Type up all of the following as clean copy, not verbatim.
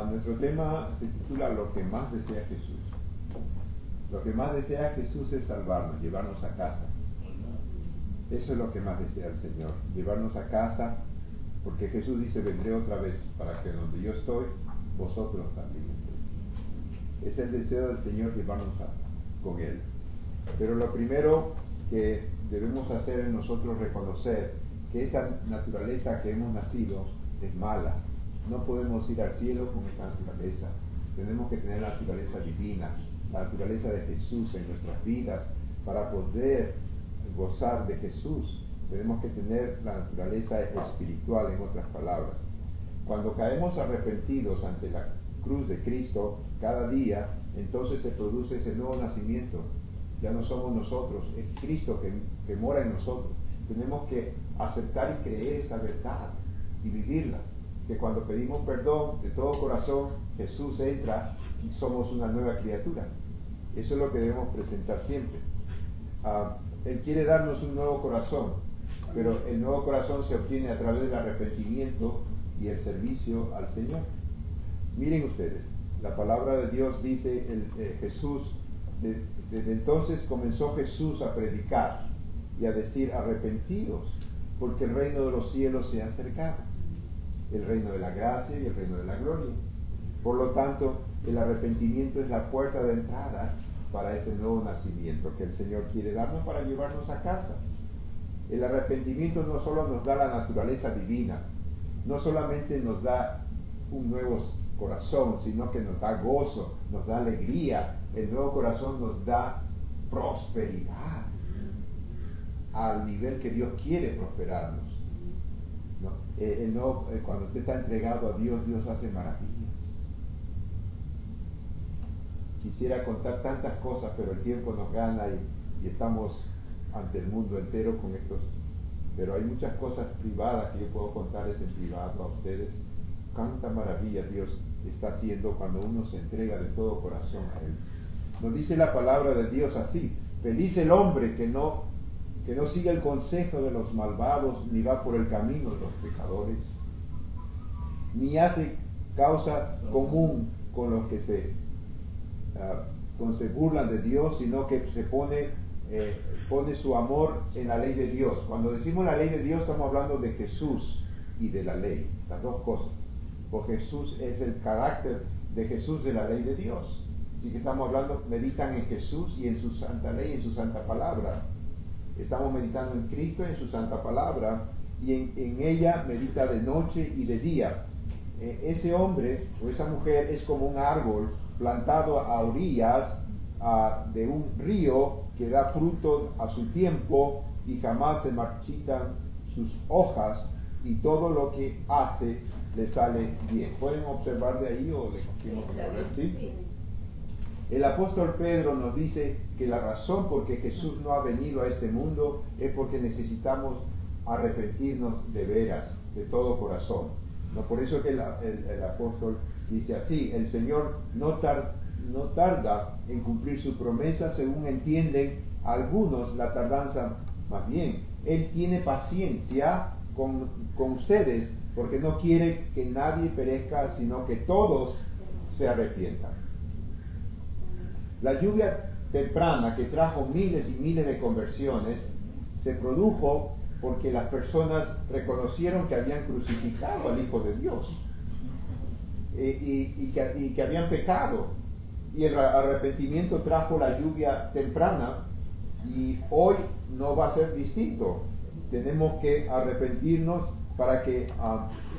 Nuestro tema se titula Lo que más desea Jesús. Lo que más desea Jesús es salvarnos, llevarnos a casa. Eso es lo que más desea el Señor, llevarnos a casa, porque Jesús dice, vendré otra vez para que donde yo estoy, vosotros también estéis. Es el deseo del Señor llevarnos con Él. Pero lo primero que debemos hacer es nosotros reconocer que esta naturaleza que hemos nacido es mala. No podemos ir al cielo con esta naturaleza. Tenemos que tener la naturaleza divina, la naturaleza de Jesús en nuestras vidas. Para poder gozar de Jesús, tenemos que tener la naturaleza espiritual, en otras palabras. Cuando caemos arrepentidos ante la cruz de Cristo cada día, entonces se produce ese nuevo nacimiento. Ya no somos nosotros, es Cristo que mora en nosotros. Tenemos que aceptar y creer esta verdad y vivirla. Que cuando pedimos perdón de todo corazón, Jesús entra y somos una nueva criatura. Eso es lo que debemos presentar siempre. Él quiere darnos un nuevo corazón, pero el nuevo corazón se obtiene a través del arrepentimiento y el servicio al Señor. Miren ustedes, la palabra de Dios dice, Jesús, desde entonces comenzó Jesús a predicar y a decir, arrepentidos, porque el reino de los cielos se ha acercado. El reino de la gracia y el reino de la gloria. Por lo tanto, el arrepentimiento es la puerta de entrada para ese nuevo nacimiento que el Señor quiere darnos para llevarnos a casa. El arrepentimiento no solo nos da la naturaleza divina, no solamente nos da un nuevo corazón, sino que nos da gozo, nos da alegría. El nuevo corazón nos da prosperidad al nivel que Dios quiere prosperarnos. Cuando usted está entregado a Dios, Dios hace maravillas. Quisiera contar tantas cosas, pero el tiempo nos gana y estamos ante el mundo entero con estos. Pero hay muchas cosas privadas que yo puedo contarles en privado a ustedes. Cuánta maravilla Dios está haciendo cuando uno se entrega de todo corazón a Él. Nos dice la palabra de Dios así: feliz el hombre que no sigue el consejo de los malvados, ni va por el camino de los pecadores, ni hace causa común con los que se burlan de Dios, sino que se pone su amor en la ley de Dios. Cuando decimos la ley de Dios, estamos hablando de Jesús y de la ley, las dos cosas. Porque Jesús es el carácter de Jesús de la ley de Dios. Así que estamos hablando, meditan en Jesús y en su santa ley, en su santa palabra. Estamos meditando en Cristo, en su santa palabra, y en ella medita de noche y de día. Ese hombre o esa mujer es como un árbol plantado a orillas de un río que da fruto a su tiempo y jamás se marchitan sus hojas, y todo lo que hace le sale bien. ¿Pueden observar de ahí o le continuamos con correr? ¿Sí? El apóstol Pedro nos dice que la razón por que Jesús no ha venido a este mundo es porque necesitamos arrepentirnos de veras, de todo corazón. ¿No? Por eso que el apóstol dice así: el Señor no tarda en cumplir su promesa, según entienden algunos la tardanza. Más bien, Él tiene paciencia con ustedes, porque no quiere que nadie perezca, sino que todos se arrepientan. La lluvia temprana que trajo miles y miles de conversiones se produjo porque las personas reconocieron que habían crucificado al Hijo de Dios y que habían pecado, y el arrepentimiento trajo la lluvia temprana, y hoy no va a ser distinto. Tenemos que arrepentirnos para que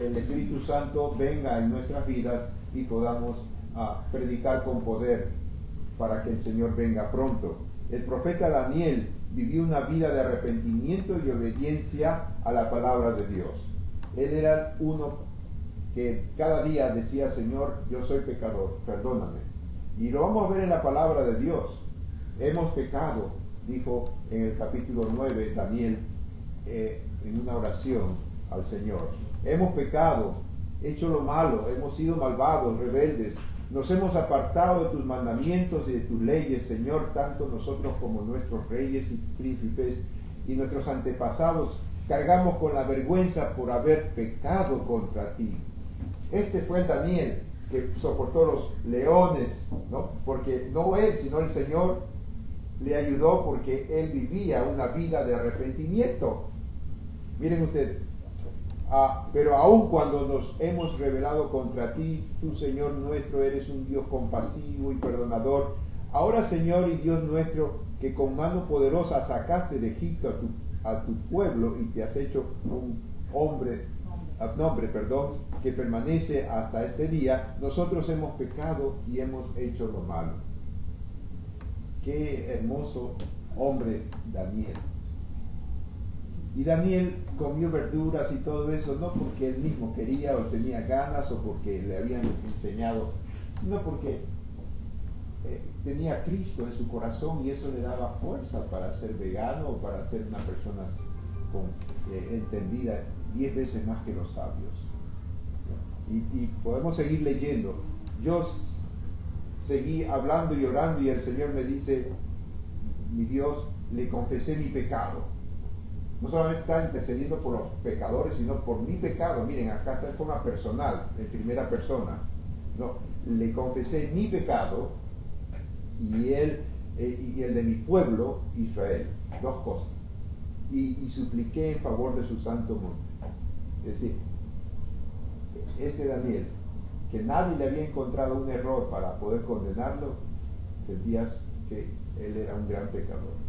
el Espíritu Santo venga en nuestras vidas y podamos predicar con poder para que el Señor venga pronto. El profeta Daniel vivió una vida de arrepentimiento y obediencia a la palabra de Dios. Él era uno que cada día decía: Señor, yo soy pecador, perdóname. Y lo vamos a ver en la palabra de Dios. Hemos pecado, dijo en el capítulo 9 Daniel, en una oración al Señor. Hemos pecado, hecho lo malo, hemos sido malvados, rebeldes. Nos hemos apartado de tus mandamientos y de tus leyes, Señor, tanto nosotros como nuestros reyes y príncipes y nuestros antepasados cargamos con la vergüenza por haber pecado contra ti. Este fue el Daniel que soportó los leones, ¿no? Porque no él, sino el Señor le ayudó porque él vivía una vida de arrepentimiento. Miren ustedes, pero aun cuando nos hemos rebelado contra ti, tú, Señor nuestro, eres un Dios compasivo y perdonador. Ahora, Señor y Dios nuestro, que con mano poderosa sacaste de Egipto a tu pueblo y te has hecho un nombre, que permanece hasta este día, nosotros hemos pecado y hemos hecho lo malo. Qué hermoso hombre Daniel. Y Daniel comió verduras y todo eso, no porque él mismo quería o tenía ganas o porque le habían enseñado, sino porque tenía a Cristo en su corazón y eso le daba fuerza para ser vegano o para ser una persona entendida 10 veces más que los sabios. Y podemos seguir leyendo. Yo seguí hablando y orando y el Señor me dice, mi Dios, le confesé mi pecado. No solamente está intercediendo por los pecadores, sino por mi pecado. Miren, acá está en forma personal, en primera persona. No, le confesé mi pecado y el de mi pueblo Israel. Dos cosas. Y supliqué en favor de su santo monte. Es decir, este Daniel, que nadie le había encontrado un error para poder condenarlo, sentías que él era un gran pecador.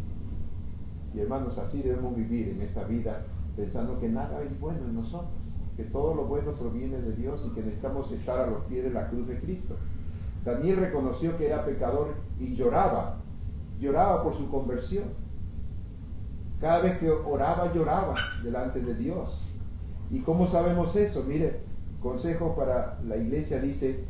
Y hermanos, así debemos vivir en esta vida, pensando que nada es bueno en nosotros, que todo lo bueno proviene de Dios y que necesitamos estar a los pies de la cruz de Cristo. Daniel reconoció que era pecador y lloraba por su conversión. Cada vez que oraba, lloraba delante de Dios. ¿Y cómo sabemos eso? Mire, consejo para la iglesia, dice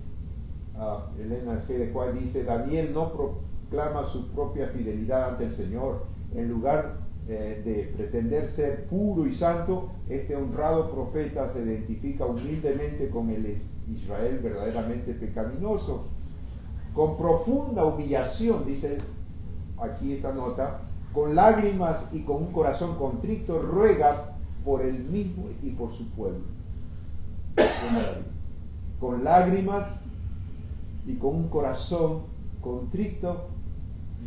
Elena G. de Juárez, dice, Daniel no proclama su propia fidelidad ante el Señor. En lugar de pretender ser puro y santo, este honrado profeta se identifica humildemente con el Israel verdaderamente pecaminoso. Con profunda humillación, dice aquí esta nota, con lágrimas y con un corazón contrito, ruega por él mismo y por su pueblo. Con lágrimas y con un corazón contrito,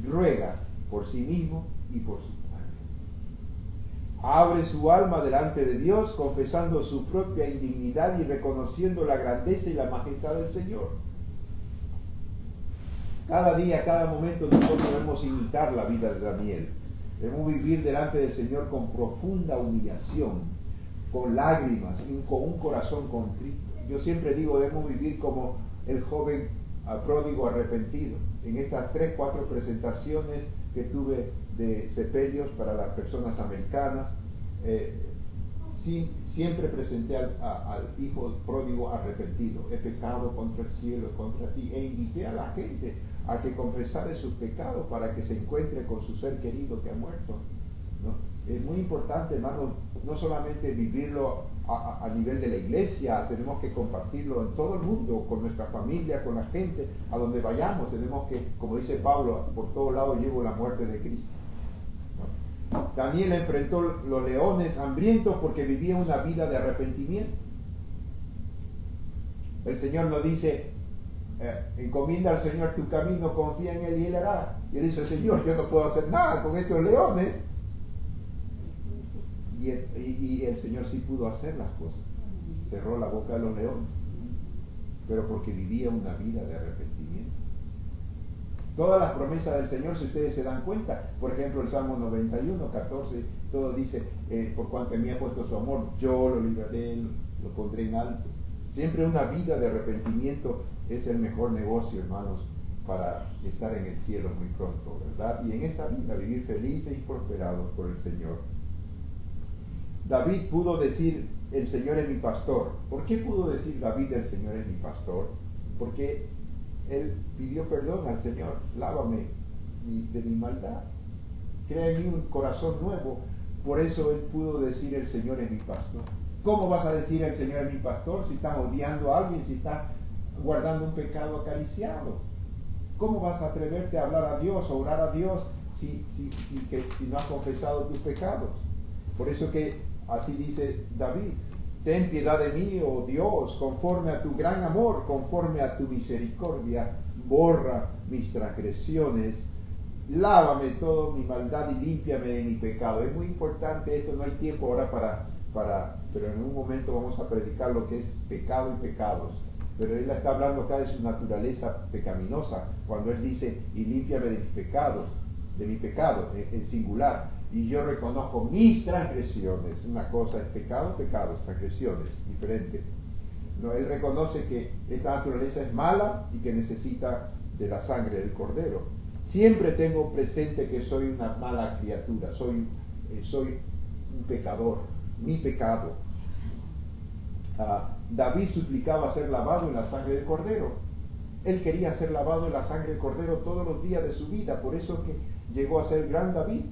ruega por sí mismo y por su pueblo. Abre su alma delante de Dios, confesando su propia indignidad y reconociendo la grandeza y la majestad del Señor. Cada día, cada momento nosotros debemos imitar la vida de Daniel. Debemos vivir delante del Señor con profunda humillación, con lágrimas y con un corazón contrito. Yo siempre digo, debemos vivir como el joven pródigo arrepentido. En estas 3-4 presentaciones que tuve de sepelios para las personas americanas, siempre presenté al hijo pródigo arrepentido. He pecado contra el cielo, contra ti, e invité a la gente a que confesara sus pecados para que se encuentre con su ser querido que ha muerto, ¿no? Es muy importante, hermano, no solamente vivirlo a nivel de la iglesia, tenemos que compartirlo en todo el mundo, con nuestra familia, con la gente, a donde vayamos, tenemos que, como dice Pablo, por todos lados llevo la muerte de Cristo, ¿no? Daniel enfrentó los leones hambrientos porque vivía una vida de arrepentimiento. El Señor nos dice, encomienda al Señor tu camino, confía en Él y Él hará. Y él dice, Señor, yo no puedo hacer nada con estos leones. Y el Señor sí pudo hacer las cosas. Cerró la boca de los leones, pero porque vivía una vida de arrepentimiento. Todas las promesas del Señor, si ustedes se dan cuenta, por ejemplo el Salmo 91, 14, todo dice, por cuanto en mí ha puesto su amor, yo lo libraré, lo pondré en alto. Siempre una vida de arrepentimiento es el mejor negocio, hermanos, para estar en el cielo muy pronto, ¿verdad? Y en esta vida vivir felices y prosperados por el Señor. David pudo decir, el Señor es mi pastor. ¿Por qué pudo decir David, el Señor es mi pastor? Porque él pidió perdón al Señor. Lávame de mi maldad, crea en mí un corazón nuevo. Por eso él pudo decir, el Señor es mi pastor. ¿Cómo vas a decir el Señor es mi pastor si estás odiando a alguien, si estás guardando un pecado acariciado? ¿Cómo vas a atreverte a hablar a Dios, a orar a Dios si no has confesado tus pecados? Por eso que así dice David, Ten piedad de mí, oh Dios, conforme a tu gran amor, conforme a tu misericordia, borra mis transgresiones, lávame toda mi maldad y límpiame de mi pecado. Es muy importante esto, no hay tiempo ahora pero en un momento vamos a predicar lo que es pecado y pecados. Pero él está hablando acá de su naturaleza pecaminosa, cuando él dice, y límpiame de mis pecados, de mi pecado, en singular. Y yo reconozco mis transgresiones. Una cosa es pecado, pecados, transgresiones, diferente. No, él reconoce que esta naturaleza es mala y que necesita de la sangre del Cordero. Siempre tengo presente que soy una mala criatura, soy un pecador, mi pecado. David suplicaba ser lavado en la sangre del Cordero. Él quería ser lavado en la sangre del Cordero todos los días de su vida, por eso que llegó a ser el gran David,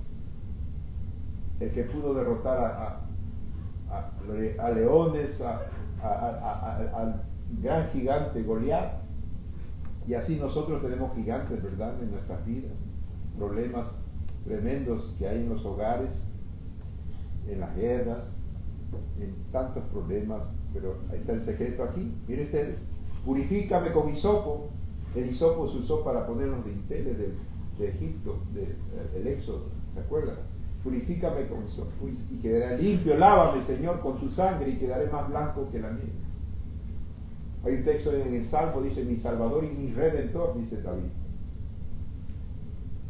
el que pudo derrotar a leones, al gran gigante Goliat. Y así nosotros tenemos gigantes, ¿verdad?, en nuestras vidas, problemas tremendos que hay en los hogares, en las guerras, en tantos problemas, pero ahí está el secreto aquí. Miren ustedes, purifícame con hisopo. El hisopo se usó para poner los dinteles de Egipto, del Éxodo, ¿se acuerdan? Purifícame con hisopo y quedaré limpio. Lávame, Señor, con tu sangre y quedaré más blanco que la nieve. Hay un texto en el Salmo, dice, mi Salvador y mi Redentor, dice David.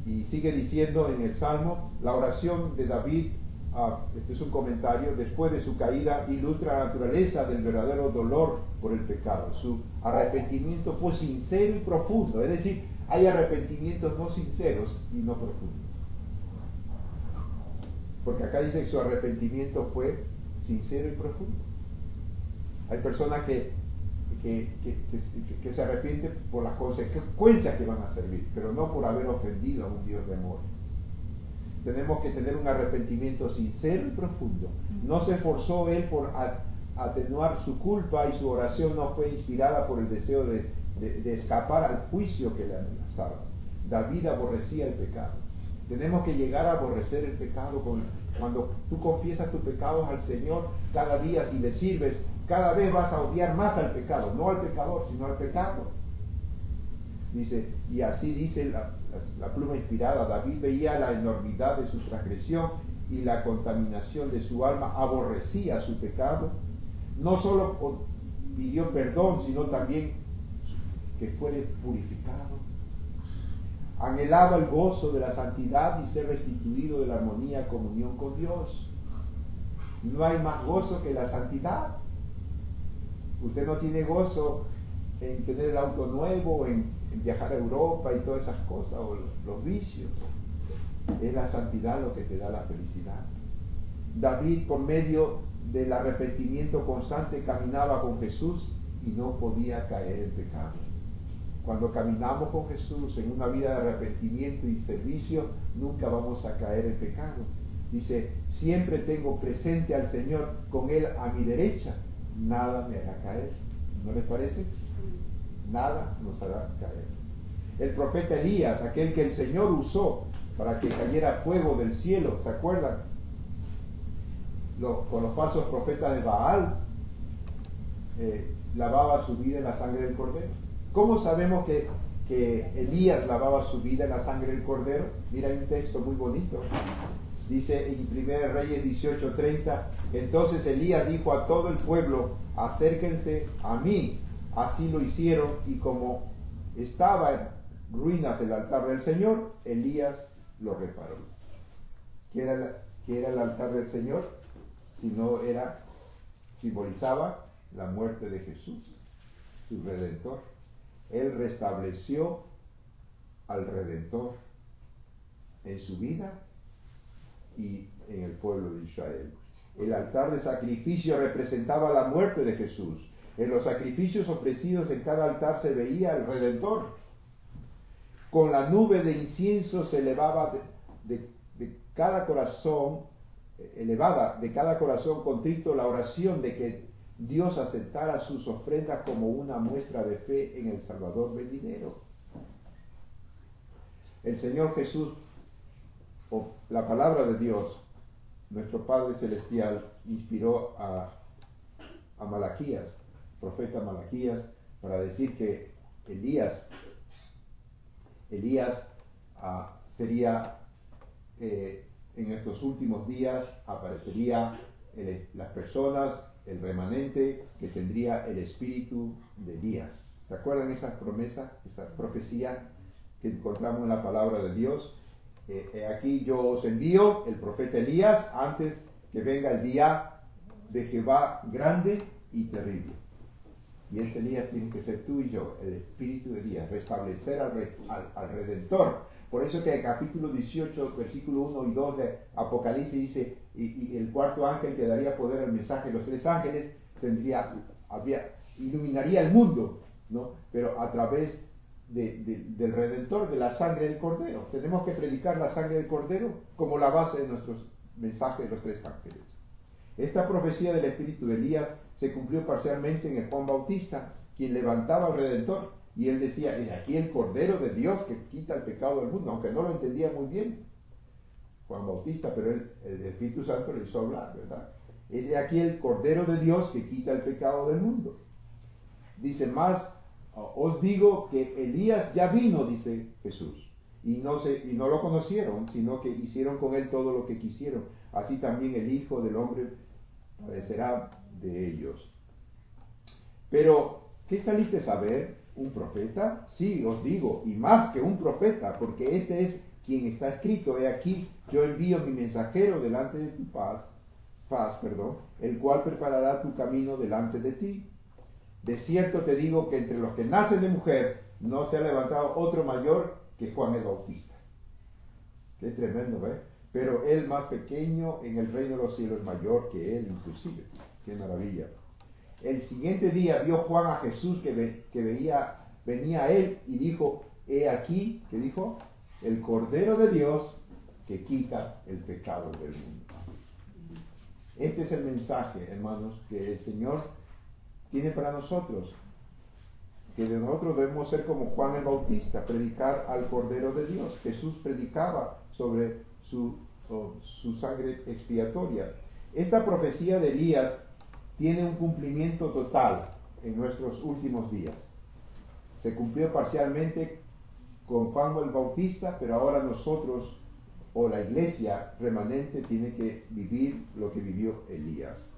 Y sigue diciendo en el Salmo, la oración de David, este es un comentario, después de su caída, ilustra la naturaleza del verdadero dolor por el pecado. Su arrepentimiento fue sincero y profundo, es decir, hay arrepentimientos no sinceros y no profundos. Porque acá dice que su arrepentimiento fue sincero y profundo. Hay personas que se arrepienten por las consecuencias que van a servir, pero no por haber ofendido a un Dios de amor. Tenemos que tener un arrepentimiento sincero y profundo. No se esforzó él por atenuar su culpa y su oración no fue inspirada por el deseo de escapar al juicio que le amenazaba. David aborrecía el pecado. Tenemos que llegar a aborrecer el pecado. Cuando tú confiesas tus pecados al Señor cada día, si le sirves, cada vez vas a odiar más al pecado, no al pecador, sino al pecado. Dice, y así dice la pluma inspirada, David veía la enormidad de su transgresión y la contaminación de su alma, aborrecía su pecado, no solo pidió perdón, sino también que fuere purificado. Anhelaba el gozo de la santidad y ser restituido de la armonía, comunión con Dios. No hay más gozo que la santidad. Usted no tiene gozo en tener el auto nuevo, en viajar a Europa y todas esas cosas, o los vicios. Es la santidad lo que te da la felicidad. David, por medio del arrepentimiento constante, caminaba con Jesús y no podía caer en pecado. Cuando caminamos con Jesús en una vida de arrepentimiento y servicio, nunca vamos a caer en pecado. Dice, siempre tengo presente al Señor, con Él a mi derecha, nada me hará caer. ¿No les parece? Nada nos hará caer. El profeta Elías, aquel que el Señor usó para que cayera fuego del cielo, ¿se acuerdan? Con los falsos profetas de Baal, lavaba su vida en la sangre del Cordero. ¿Cómo sabemos que Elías lavaba su vida en la sangre del Cordero? Mira, hay un texto muy bonito. Dice en 1 Reyes 18:30, entonces Elías dijo a todo el pueblo, acérquense a mí. Así lo hicieron, y como estaba en ruinas el altar del Señor, Elías lo reparó. ¿Qué era el altar del Señor? Si no simbolizaba la muerte de Jesús, su Redentor. Él restableció al Redentor en su vida y en el pueblo de Israel. El altar de sacrificio representaba la muerte de Jesús. En los sacrificios ofrecidos en cada altar se veía el Redentor. Con la nube de incienso se elevaba de cada corazón, elevada de cada corazón contrito la oración de que Dios aceptara sus ofrendas como una muestra de fe en el Salvador venidero. El Señor Jesús, o la palabra de Dios, nuestro Padre Celestial, inspiró a Malaquías, profeta Malaquías, para decir que Elías sería, en estos últimos días, aparecería las personas, el remanente que tendría el espíritu de Elías. ¿Se acuerdan esa promesa, esa profecía que encontramos en la palabra de Dios? Aquí yo os envío el profeta Elías antes que venga el día de Jehová grande y terrible. Y este Elías tiene que ser tú y yo, el espíritu de Elías, restablecer al Redentor. Por eso que el capítulo 18, versículo 1 y 2 de Apocalipsis dice, y el cuarto ángel que daría poder al mensaje de los tres ángeles, iluminaría el mundo, ¿no? Pero a través del Redentor, de la sangre del Cordero. Tenemos que predicar la sangre del Cordero como la base de nuestros mensajes de los tres ángeles. Esta profecía del espíritu de Elías se cumplió parcialmente en el Juan Bautista, quien levantaba al Redentor, y él decía, es aquí el Cordero de Dios que quita el pecado del mundo, aunque no lo entendía muy bien Juan Bautista, pero el Espíritu Santo le hizo hablar, ¿verdad? Es aquí el Cordero de Dios que quita el pecado del mundo. Dice más, os digo que Elías ya vino, dice Jesús, y no lo conocieron, sino que hicieron con él todo lo que quisieron. Así también el Hijo del Hombre padecerá de ellos. Pero, ¿qué saliste a ver? ¿Un profeta? Sí, os digo, y más que un profeta, porque este es quien está escrito. He aquí, yo envío mi mensajero delante de tu paz, el cual preparará tu camino delante de ti. De cierto te digo que entre los que nacen de mujer no se ha levantado otro mayor que Juan el Bautista. Qué tremendo, ¿ves? Pero el más pequeño en el reino de los cielos es mayor que él, inclusive. Qué maravilla. El siguiente día vio Juan a Jesús venía a él y dijo, he aquí, ¿qué dijo? El Cordero de Dios que quita el pecado del mundo. Este es el mensaje, hermanos, que el Señor tiene para nosotros. Que de nosotros debemos ser como Juan el Bautista, predicar al Cordero de Dios. Jesús predicaba sobre su sangre expiatoria. Esta profecía de Elías tiene un cumplimiento total en nuestros últimos días. Se cumplió parcialmente con Juan el Bautista, pero ahora nosotros, o la iglesia remanente, tiene que vivir lo que vivió Elías.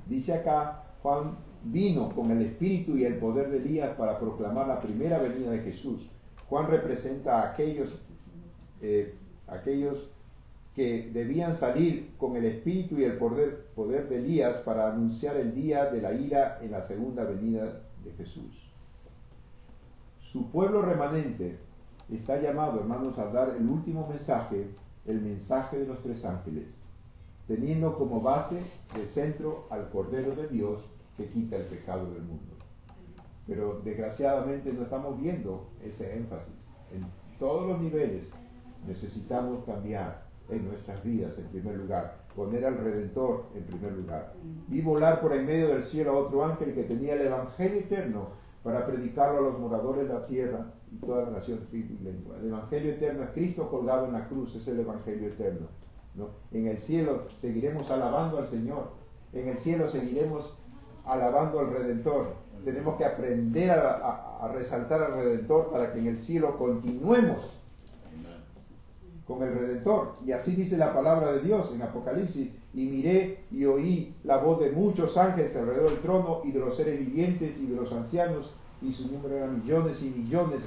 Dice acá, Juan vino con el espíritu y el poder de Elías para proclamar la primera venida de Jesús. Juan representa a aquellos que debían salir con el espíritu y el poder de Elías para anunciar el día de la ira en la segunda venida de Jesús. Su pueblo remanente está llamado, hermanos, a dar el último mensaje, el mensaje de los tres ángeles, teniendo como base de centro al Cordero de Dios que quita el pecado del mundo. Pero desgraciadamente no estamos viendo ese énfasis. En todos los niveles necesitamos cambiar en nuestras vidas en primer lugar, poner al Redentor en primer lugar. Vi volar por en medio del cielo a otro ángel que tenía el Evangelio eterno para predicarlo a los moradores de la tierra y toda la nación, tribu y lengua. El Evangelio eterno es Cristo colgado en la cruz, es el Evangelio eterno, ¿no? En el cielo seguiremos alabando al Señor, en el cielo seguiremos alabando al Redentor. Tenemos que aprender a resaltar al Redentor para que en el cielo continuemos con el Redentor. Y así dice la palabra de Dios en Apocalipsis: y miré y oí la voz de muchos ángeles alrededor del trono y de los seres vivientes y de los ancianos, y su número era millones y millones.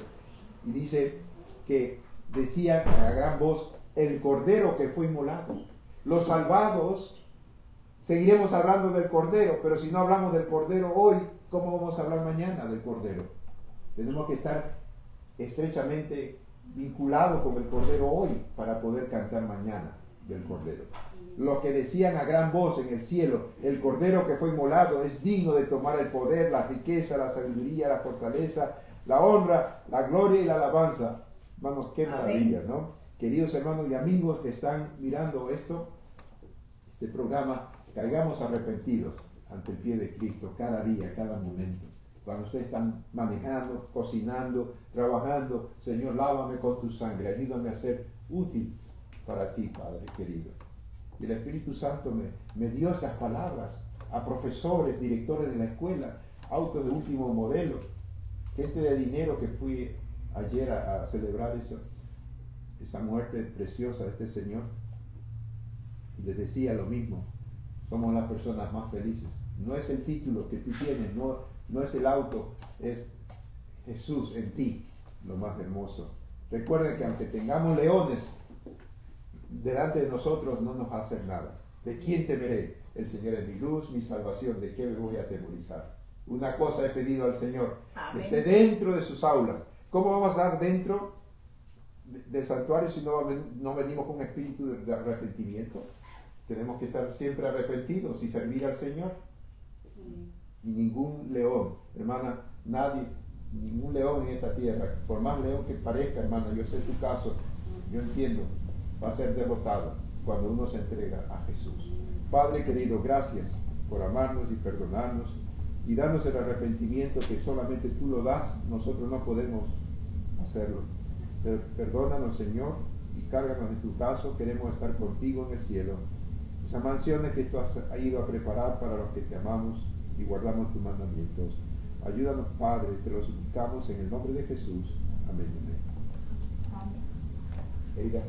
Y dice que decían a gran voz: el Cordero que fue inmolado. Los salvados seguiremos hablando del Cordero, pero si no hablamos del Cordero hoy, ¿cómo vamos a hablar mañana del Cordero? Tenemos que estar estrechamente vinculados con el Cordero hoy para poder cantar mañana del Cordero. Los que decían a gran voz en el cielo: el Cordero que fue inmolado es digno de tomar el poder, la riqueza, la sabiduría, la fortaleza, la honra, la gloria y la alabanza. Hermanos, qué maravilla, ¿no? Queridos hermanos y amigos que están mirando este programa, caigamos arrepentidos ante el pie de Cristo cada día, cada momento. Cuando ustedes están manejando, cocinando, trabajando: Señor, lávame con tu sangre, ayúdame a ser útil para ti, Padre querido. Y el Espíritu Santo me dio estas palabras a profesores, directores de la escuela, autos de último modelo, gente de dinero que fui ayer a celebrar esa muerte preciosa de este señor, y les decía lo mismo: somos las personas más felices. No es el título que tú tienes, no es el auto, es Jesús en ti, lo más hermoso. Recuerden que aunque tengamos leones delante de nosotros, no nos hacen nada. ¿De quién temeré? El Señor es mi luz, mi salvación. ¿De qué me voy a atemorizar? Una cosa he pedido al Señor: que esté dentro de sus aulas. ¿Cómo vamos a estar dentro del santuario si no venimos con espíritu de arrepentimiento? Tenemos que estar siempre arrepentidos y servir al Señor. Y ningún león, hermana, ningún león en esta tierra, por más león que parezca, hermana, yo sé tu caso, yo entiendo, va a ser derrotado cuando uno se entrega a Jesús. Padre querido, gracias por amarnos y perdonarnos y darnos el arrepentimiento que solamente tú lo das, nosotros no podemos hacerlo. Perdónanos, Señor, y cárganos de tu brazo. Queremos estar contigo en el cielo, esas mansiones que tú has ido a preparar para los que te amamos y guardamos tus mandamientos. Ayúdanos, Padre, te lo suplicamos en el nombre de Jesús. Amén. Amén. Eida.